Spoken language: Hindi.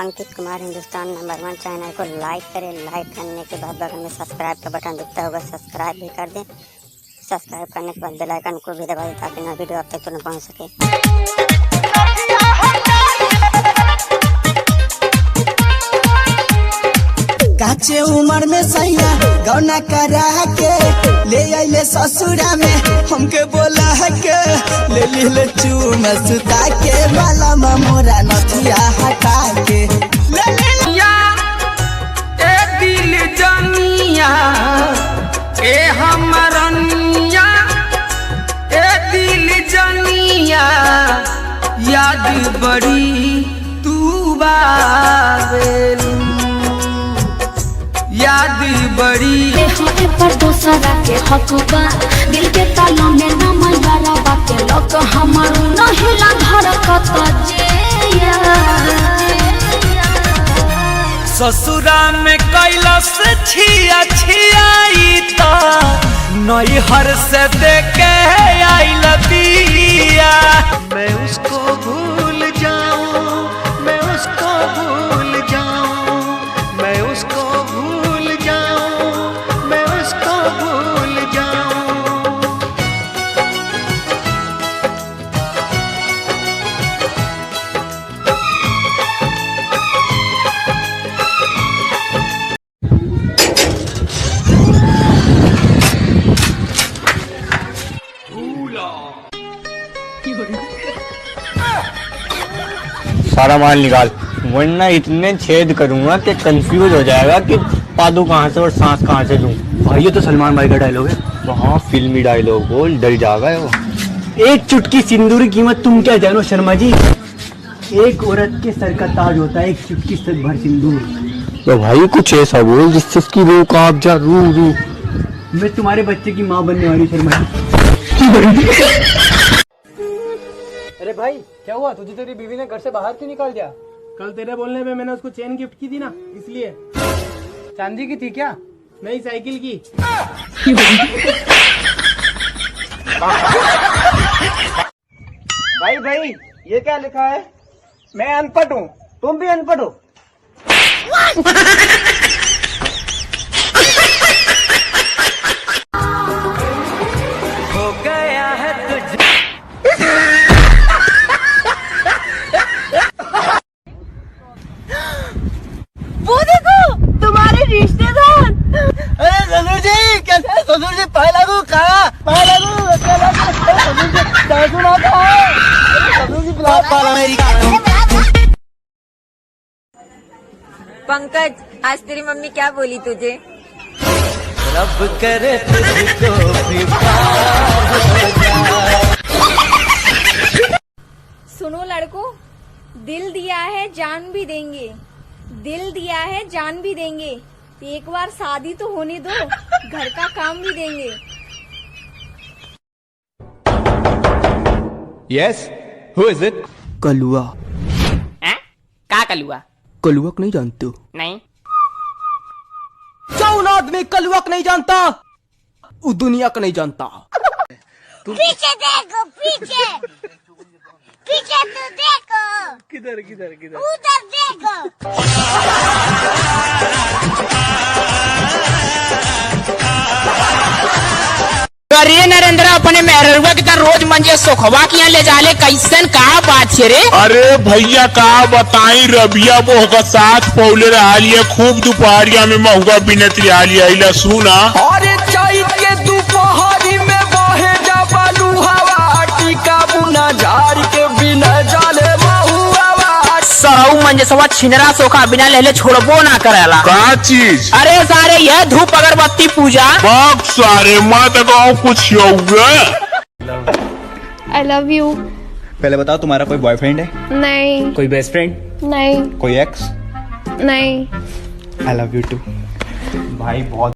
अंकित कुमार हिंदुस्तान नंबर 1 चैनल को लाइक करें। लाइक करने के बाद बगल में सब्सक्राइब का बटन दिखता होगा, सब्सक्राइब भी कर दें। सब्सक्राइब करने के बाद बेल आइकन को भी दबा दें ताकि नया वीडियो आप तक तुरंत पहुंच सके। काचे उम्र में सैया गौना करा के ले आइले ससुरा में हमके बोला के ले ले चूमा सुता के माला मोरा नथिया हटा के ले या ए दिल जनिया ए हमरनिया ए दिल जनिया याद बड़ी तू बावेलू याद बड़ी पर दूसरा के हकबा दिल के ताला में न मयारा बाके लोग हमारू नहिला धड़कत जेया ससुरा में कैलस छिया छियाई तो नैहर से देके आइल दिया। मैं उसको भूल जाऊं, मैं उसको भूल जाऊं, मैं उसको भूल जाऊं, मैं उसको भूल जाऊं। सारा माल निकाल, वरना इतने छेद करूंगा कि कंफ्यूज हो जाएगा कि पादू कहाँ से और सांस कहाँ से लूं। भाई ये तो सलमान भाई का डायलॉग है। वहाँ फिल्मी डायलॉग बोल, डर जाएगा वो। एक चुटकी सिंदूर की कीमत तुम क्या जानो शर्मा जी। एक औरत के सर का ताज होता है एक चुटकी सर भर सिंदूर। तो भाई कुछ ऐसा बोल जिससे उसकी रूह कांप जा, रूह। मैं तुम्हारे बच्चे की माँ बनने वाली शर्मा जी। अरे भाई क्या हुआ, तुझे तेरी बीवी ने घर से बाहर क्यों निकाल दिया? कल तेरे बोलने पे मैंने उसको चेन गिफ्ट की थी ना, इसलिए। चांदी की थी क्या? नहीं, साइकिल की। भाई ये क्या लिखा है? मैं अनपढ़ हूँ, तुम भी अनपढ़ हो। हो गया है तुझ वो देखो तुम्हारे रिश्तेदार। अरे ससुर जी कैसे? ससुर जी पाए लागू कहा? पाए लागू ससुर जी ससुर आता है, ससुर जी बुला पंकज, आज तेरी मम्मी क्या बोली तुझे? रब करे तुझको भी प्यार हो जाए। सुनो लड़को, दिल दिया है जान भी देंगे, दिल दिया है जान भी देंगे। एक बार शादी तो होने दो, घर का काम भी देंगे। Yes, who is it? Kalua. का कलुआ? कलुआ नहीं जानते हो? नहीं। कौन आदमी कलुआ नहीं जानता? वो दुनिया का नहीं जानता। पीछे देखो, पीछे पीछे तो देखो। किधर उधर देखो। अरे नरेंद्र, अपने मेहरुआ की तरह रोज मंजे सोखवा किया ले जाले, कैसन का बात छे रे? अरे भैया का बताई, रबिया वो का साथ पौले रहा लिया, खूब दोपहरिया में महुआ बिनत रहा लिया। सुना अरे चाय के दोपहरी में बहे जा बालू हवा, टीका बुना झाड़ के बिना जाले महुआ। सरऊ मंजे सवा छिनरा सोखा बिना लेले छोड़बो ना करेला। का चीज? अरे सारे यह धूप अगरबत्ती पूजा। बाप सारे मत गाँव कुछ I love you। पहले बताओ तुम्हारा कोई बॉयफ्रेंड है? नहीं। कोई बेस्ट फ्रेंड? नहीं। कोई एक्स? नहीं। I love you too. भाई बहुत